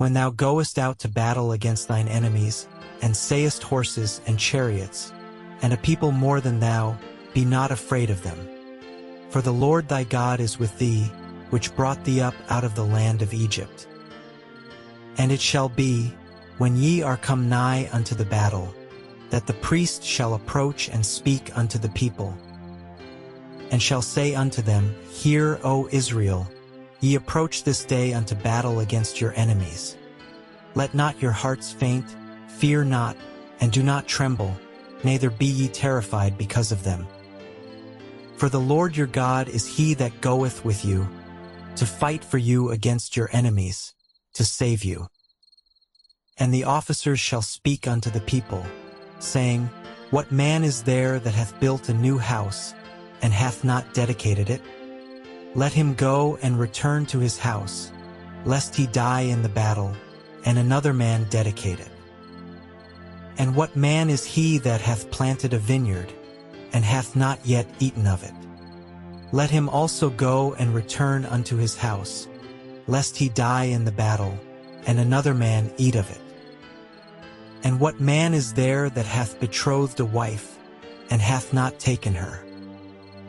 When thou goest out to battle against thine enemies, and sayest horses and chariots, and a people more than thou, be not afraid of them. For the Lord thy God is with thee, which brought thee up out of the land of Egypt. And it shall be, when ye are come nigh unto the battle, that the priest shall approach and speak unto the people, and shall say unto them, Hear, O Israel, ye approach this day unto battle against your enemies. Let not your hearts faint, fear not, and do not tremble, neither be ye terrified because of them. For the Lord your God is he that goeth with you, to fight for you against your enemies, to save you. And the officers shall speak unto the people, saying, What man is there that hath built a new house, and hath not dedicated it? Let him go and return to his house, lest he die in the battle, and another man dedicate it. And what man is he that hath planted a vineyard, and hath not yet eaten of it? Let him also go and return unto his house, lest he die in the battle, and another man eat of it. And what man is there that hath betrothed a wife, and hath not taken her?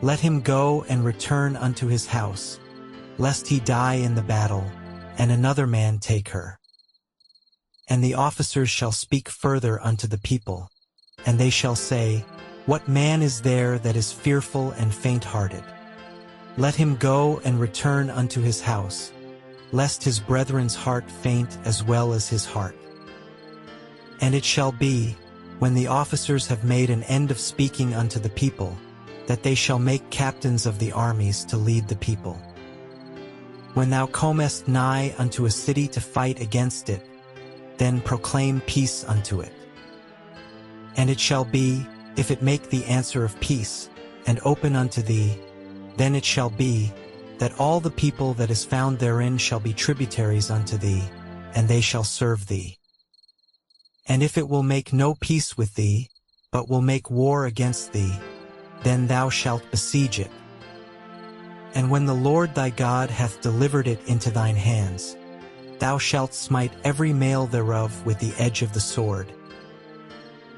Let him go and return unto his house, lest he die in the battle, and another man take her. And the officers shall speak further unto the people, and they shall say, What man is there that is fearful and faint-hearted? Let him go and return unto his house, lest his brethren's heart faint as well as his heart. And it shall be, when the officers have made an end of speaking unto the people, that they shall make captains of the armies to lead the people. When thou comest nigh unto a city to fight against it, then proclaim peace unto it. And it shall be, if it make thee answer of peace, and open unto thee, then it shall be, that all the people that is found therein shall be tributaries unto thee, and they shall serve thee. And if it will make no peace with thee, but will make war against thee, then thou shalt besiege it. And when the Lord thy God hath delivered it into thine hands, thou shalt smite every male thereof with the edge of the sword.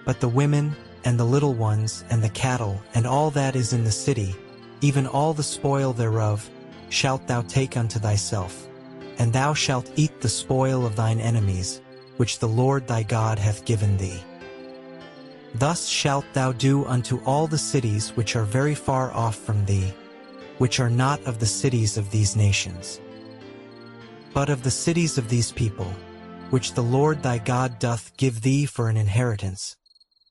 But the women, and the little ones, and the cattle, and all that is in the city, even all the spoil thereof, shalt thou take unto thyself, and thou shalt eat the spoil of thine enemies, which the Lord thy God hath given thee. Thus shalt thou do unto all the cities which are very far off from thee, which are not of the cities of these nations. But of the cities of these people, which the Lord thy God doth give thee for an inheritance,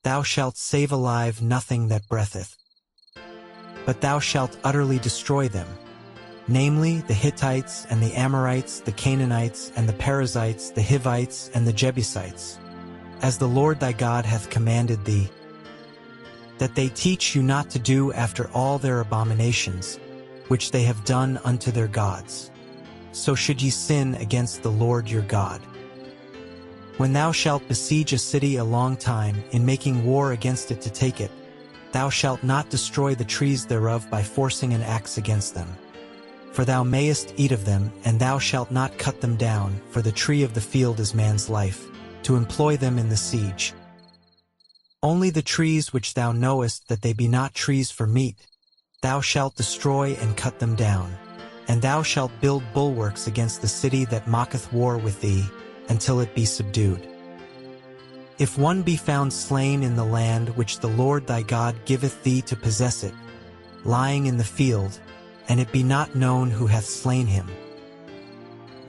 thou shalt save alive nothing that breatheth. But thou shalt utterly destroy them, namely the Hittites and the Amorites, the Canaanites and the Perizzites, the Hivites and the Jebusites, as the Lord thy God hath commanded thee, that they teach you not to do after all their abominations, which they have done unto their gods. So should ye sin against the Lord your God. When thou shalt besiege a city a long time, in making war against it to take it, thou shalt not destroy the trees thereof by forcing an axe against them. For thou mayest eat of them, and thou shalt not cut them down, for the tree of the field is man's life, to employ them in the siege. Only the trees which thou knowest that they be not trees for meat, thou shalt destroy and cut them down, and thou shalt build bulwarks against the city that mocketh war with thee, until it be subdued. If one be found slain in the land which the Lord thy God giveth thee to possess it, lying in the field, and it be not known who hath slain him,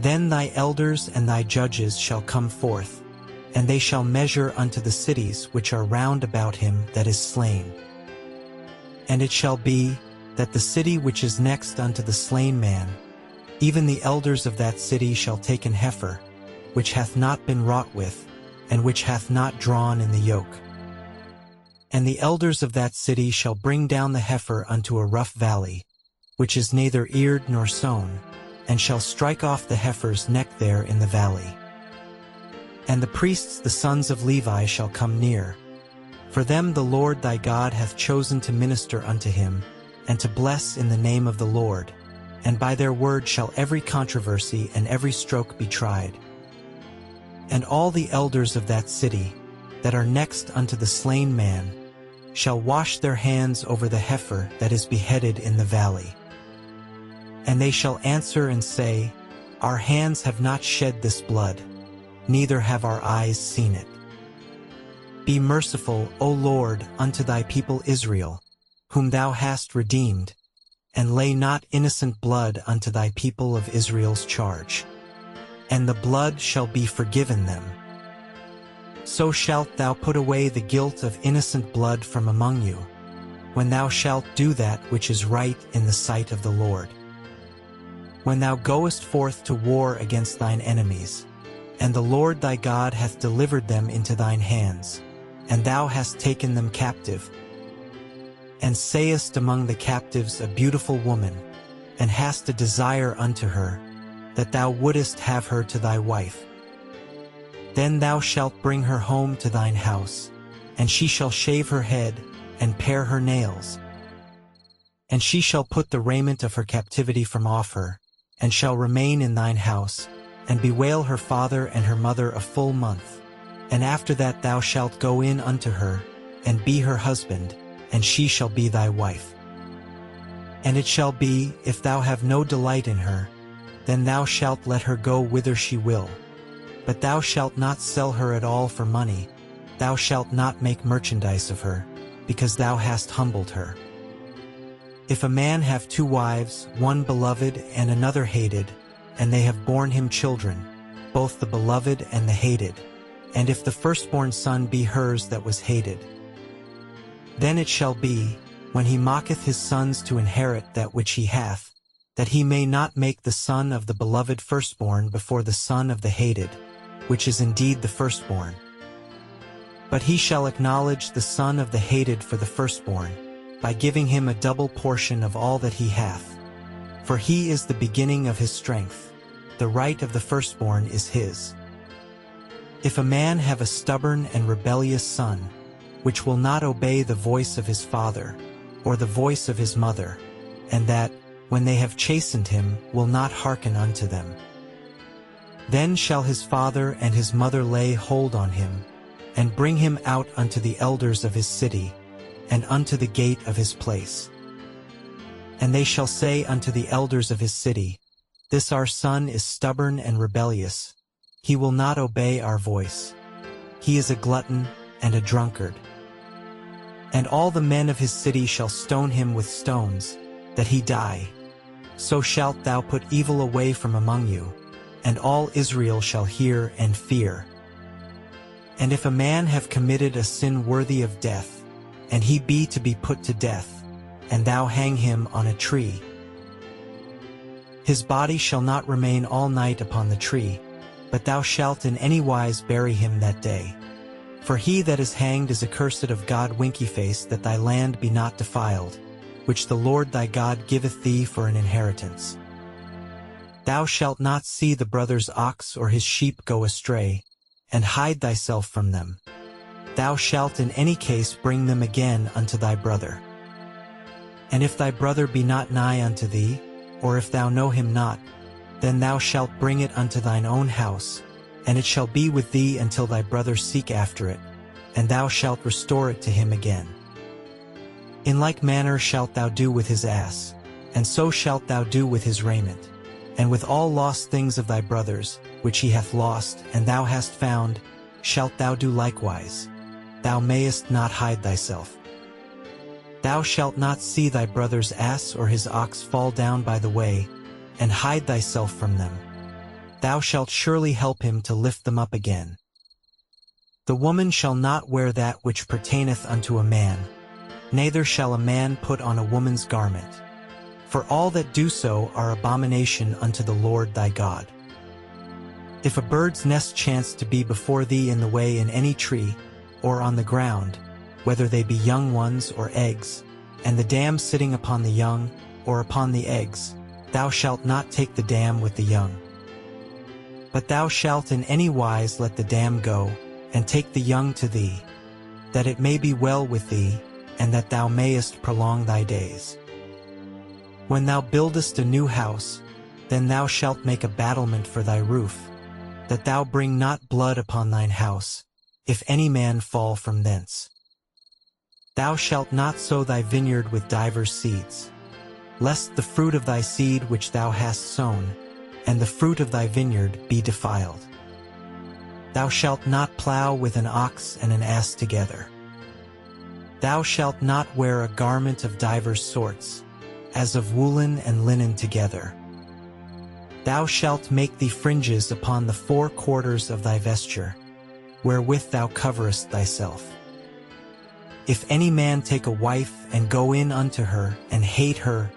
then thy elders and thy judges shall come forth, and they shall measure unto the cities which are round about him that is slain. And it shall be, that the city which is next unto the slain man, even the elders of that city shall take an heifer, which hath not been wrought with, and which hath not drawn in the yoke. And the elders of that city shall bring down the heifer unto a rough valley, which is neither eared nor sown, and shall strike off the heifer's neck there in the valley. And the priests the sons of Levi shall come near, for them the Lord thy God hath chosen to minister unto him, and to bless in the name of the Lord, and by their word shall every controversy and every stroke be tried. And all the elders of that city, that are next unto the slain man, shall wash their hands over the heifer that is beheaded in the valley. And they shall answer and say, Our hands have not shed this blood, neither have our eyes seen it. Be merciful, O Lord, unto thy people Israel, whom thou hast redeemed, and lay not innocent blood unto thy people of Israel's charge. And the blood shall be forgiven them. So shalt thou put away the guilt of innocent blood from among you, when thou shalt do that which is right in the sight of the Lord. When thou goest forth to war against thine enemies, and the Lord thy God hath delivered them into thine hands, and thou hast taken them captive, and sayest among the captives a beautiful woman, and hast a desire unto her, that thou wouldest have her to thy wife. Then thou shalt bring her home to thine house, and she shall shave her head, and pare her nails. And she shall put the raiment of her captivity from off her, and shall remain in thine house, and bewail her father and her mother a full month. And after that thou shalt go in unto her, and be her husband, and she shall be thy wife. And it shall be, if thou have no delight in her, then thou shalt let her go whither she will. But thou shalt not sell her at all for money, thou shalt not make merchandise of her, because thou hast humbled her. If a man have 2 wives, one beloved and another hated, and they have borne him children, both the beloved and the hated, and if the firstborn son be hers that was hated, then it shall be, when he mocketh his sons to inherit that which he hath, that he may not make the son of the beloved firstborn before the son of the hated, which is indeed the firstborn. But he shall acknowledge the son of the hated for the firstborn, by giving him a double portion of all that he hath. For he is the beginning of his strength, the right of the firstborn is his. If a man have a stubborn and rebellious son, which will not obey the voice of his father, or the voice of his mother, and that, when they have chastened him, will not hearken unto them, then shall his father and his mother lay hold on him, and bring him out unto the elders of his city, and unto the gate of his place. And they shall say unto the elders of his city, This our son is stubborn and rebellious, he will not obey our voice. He is a glutton and a drunkard. And all the men of his city shall stone him with stones, that he die. So shalt thou put evil away from among you, and all Israel shall hear and fear. And if a man have committed a sin worthy of death, and he be to be put to death, and thou hang him on a tree, his body shall not remain all night upon the tree, but thou shalt in any wise bury him that day. For he that is hanged is accursed of God. Winky-face, that thy land be not defiled, which the Lord thy God giveth thee for an inheritance. Thou shalt not see the brother's ox or his sheep go astray, and hide thyself from them. Thou shalt in any case bring them again unto thy brother. And if thy brother be not nigh unto thee, or if thou know him not, then thou shalt bring it unto thine own house, and it shall be with thee until thy brother seek after it, and thou shalt restore it to him again. In like manner shalt thou do with his ass, and so shalt thou do with his raiment, and with all lost things of thy brothers, which he hath lost, and thou hast found, shalt thou do likewise. Thou mayest not hide thyself. Thou shalt not see thy brother's ass or his ox fall down by the way, and hide thyself from them. Thou shalt surely help him to lift them up again. The woman shall not wear that which pertaineth unto a man, neither shall a man put on a woman's garment. For all that do so are abomination unto the Lord thy God. If a bird's nest chance to be before thee in the way in any tree, or on the ground, whether they be young ones or eggs, and the dam sitting upon the young, or upon the eggs, thou shalt not take the dam with the young. But thou shalt in any wise let the dam go, and take the young to thee, that it may be well with thee, and that thou mayest prolong thy days. When thou buildest a new house, then thou shalt make a battlement for thy roof, that thou bring not blood upon thine house, if any man fall from thence. Thou shalt not sow thy vineyard with divers seeds, lest the fruit of thy seed which thou hast sown, and the fruit of thy vineyard be defiled. Thou shalt not plow with an ox and an ass together. Thou shalt not wear a garment of divers sorts, as of woolen and linen together. Thou shalt make thee fringes upon the 4 quarters of thy vesture, wherewith thou coverest thyself. If any man take a wife and go in unto her, and hate her,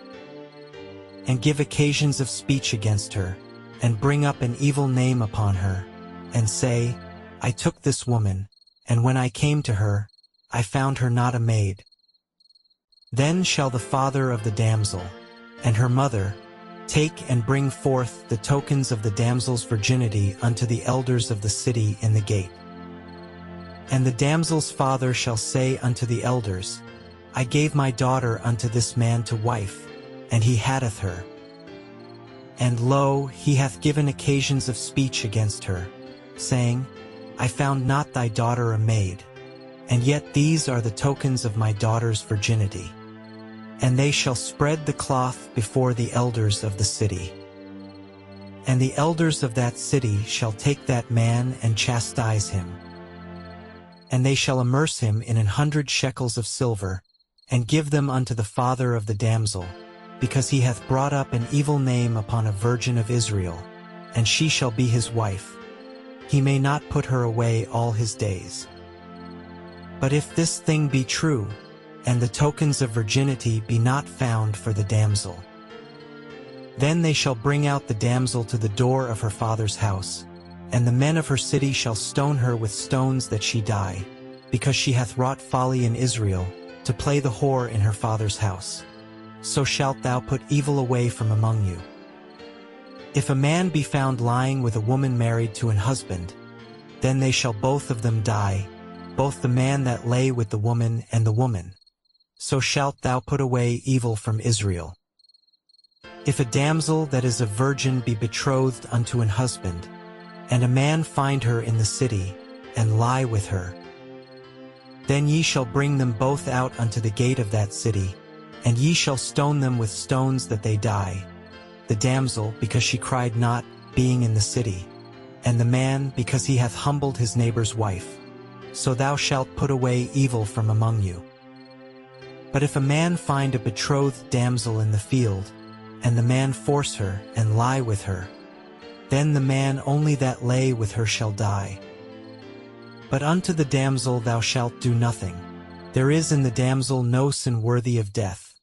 and give occasions of speech against her, and bring up an evil name upon her, and say, I took this woman, and when I came to her, I found her not a maid. Then shall the father of the damsel, and her mother, take and bring forth the tokens of the damsel's virginity unto the elders of the city in the gate. And the damsel's father shall say unto the elders, I gave my daughter unto this man to wife, and he hatteth her. And lo, he hath given occasions of speech against her, saying, I found not thy daughter a maid. And yet these are the tokens of my daughter's virginity. And they shall spread the cloth before the elders of the city. And the elders of that city shall take that man and chastise him. And they shall immerse him in 100 shekels of silver, and give them unto the father of the damsel, because he hath brought up an evil name upon a virgin of Israel, and she shall be his wife. He may not put her away all his days. But if this thing be true, and the tokens of virginity be not found for the damsel, then they shall bring out the damsel to the door of her father's house, and the men of her city shall stone her with stones that she die, because she hath wrought folly in Israel, to play the whore in her father's house. So shalt thou put evil away from among you. If a man be found lying with a woman married to an husband, then they shall both of them die, both the man that lay with the woman and the woman. So shalt thou put away evil from Israel. If a damsel that is a virgin be betrothed unto an husband, and a man find her in the city, and lie with her, then ye shall bring them both out unto the gate of that city, and ye shall stone them with stones that they die, the damsel because she cried not, being in the city, and the man because he hath humbled his neighbor's wife. So thou shalt put away evil from among you. But if a man find a betrothed damsel in the field, and the man force her, and lie with her, then the man only that lay with her shall die. But unto the damsel thou shalt do nothing. There is in the damsel no sin worthy of death.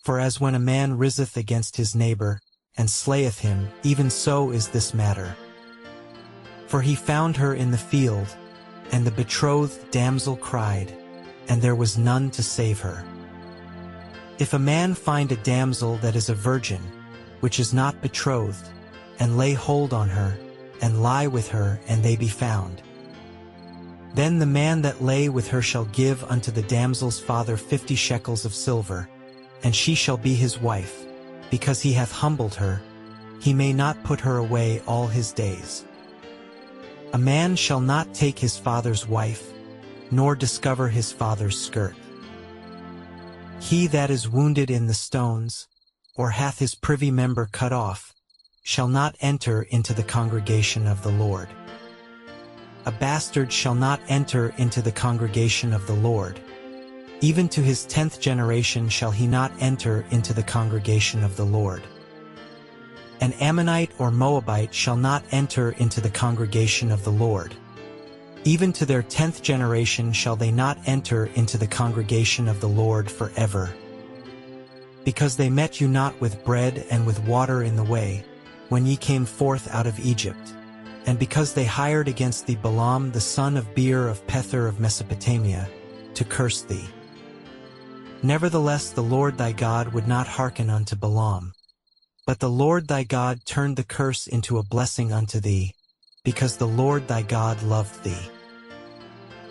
For as when a man riseth against his neighbor, and slayeth him, even so is this matter. For he found her in the field, and the betrothed damsel cried, and there was none to save her. If a man find a damsel that is a virgin, which is not betrothed, and lay hold on her, and lie with her, and they be found, then the man that lay with her shall give unto the damsel's father 50 shekels of silver, and she shall be his wife, because he hath humbled her. He may not put her away all his days. A man shall not take his father's wife, nor discover his father's skirt. He that is wounded in the stones, or hath his privy member cut off, shall not enter into the congregation of the Lord. A bastard shall not enter into the congregation of the Lord. Even to his 10th generation shall he not enter into the congregation of the Lord. An Ammonite or Moabite shall not enter into the congregation of the Lord. Even to their 10th generation shall they not enter into the congregation of the Lord forever. Because they met you not with bread and with water in the way, when ye came forth out of Egypt, and because they hired against thee Balaam the son of Beor of Pether of Mesopotamia, to curse thee. Nevertheless the Lord thy God would not hearken unto Balaam. But the Lord thy God turned the curse into a blessing unto thee, because the Lord thy God loved thee.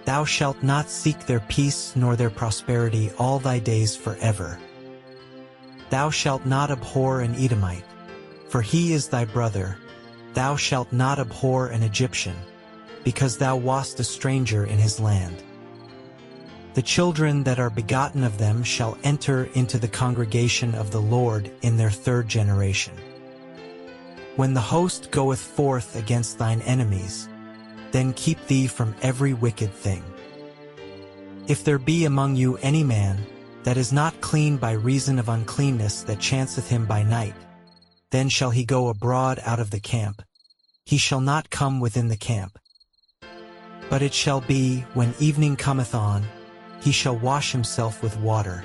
Thou shalt not seek their peace nor their prosperity all thy days forever. Thou shalt not abhor an Edomite, for he is thy brother. Thou shalt not abhor an Egyptian, because thou wast a stranger in his land. The children that are begotten of them shall enter into the congregation of the Lord in their third generation. When the host goeth forth against thine enemies, then keep thee from every wicked thing. If there be among you any man that is not clean by reason of uncleanness that chanceth him by night, then shall he go abroad out of the camp. He shall not come within the camp. But it shall be, when evening cometh on, he shall wash himself with water,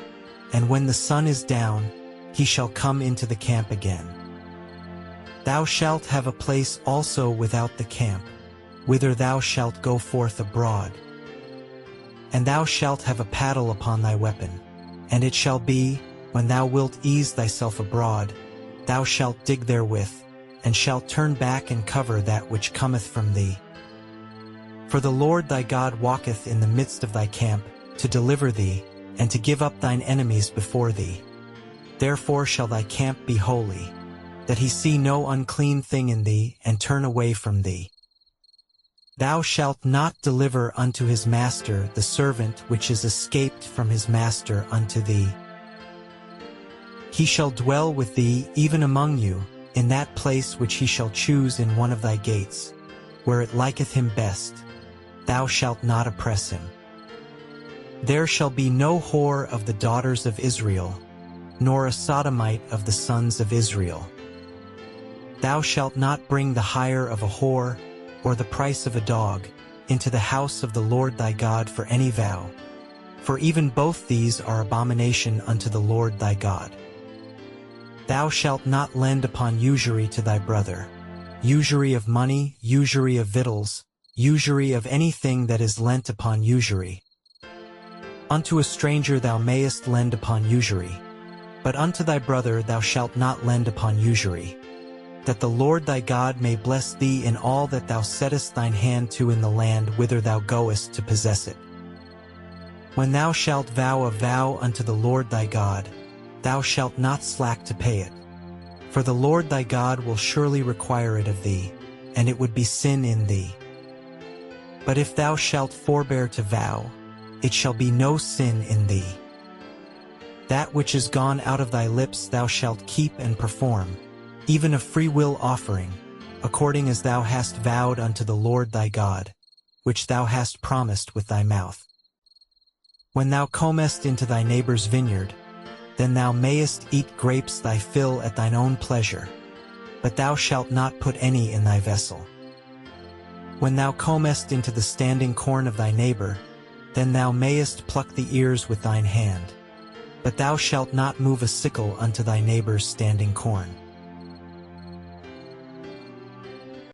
and when the sun is down, he shall come into the camp again. Thou shalt have a place also without the camp, whither thou shalt go forth abroad. And thou shalt have a paddle upon thy weapon, and it shall be, when thou wilt ease thyself abroad, thou shalt dig therewith, and shalt turn back and cover that which cometh from thee. For the Lord thy God walketh in the midst of thy camp, to deliver thee, and to give up thine enemies before thee. Therefore shall thy camp be holy, that he see no unclean thing in thee, and turn away from thee. Thou shalt not deliver unto his master the servant which is escaped from his master unto thee. He shall dwell with thee even among you, in that place which he shall choose in one of thy gates, where it liketh him best. Thou shalt not oppress him. There shall be no whore of the daughters of Israel, nor a sodomite of the sons of Israel. Thou shalt not bring the hire of a whore, or the price of a dog, into the house of the Lord thy God for any vow, for even both these are abomination unto the Lord thy God. Thou shalt not lend upon usury to thy brother, usury of money, usury of victuals, usury of anything that is lent upon usury. Unto a stranger thou mayest lend upon usury, but unto thy brother thou shalt not lend upon usury, that the Lord thy God may bless thee in all that thou settest thine hand to in the land whither thou goest to possess it. When thou shalt vow a vow unto the Lord thy God, thou shalt not slack to pay it, for the Lord thy God will surely require it of thee, and it would be sin in thee. But if thou shalt forbear to vow, it shall be no sin in thee. That which is gone out of thy lips thou shalt keep and perform, even a freewill offering, according as thou hast vowed unto the Lord thy God, which thou hast promised with thy mouth. When thou comest into thy neighbor's vineyard, then thou mayest eat grapes thy fill at thine own pleasure, but thou shalt not put any in thy vessel. When thou comest into the standing corn of thy neighbor, then thou mayest pluck the ears with thine hand, but thou shalt not move a sickle unto thy neighbor's standing corn.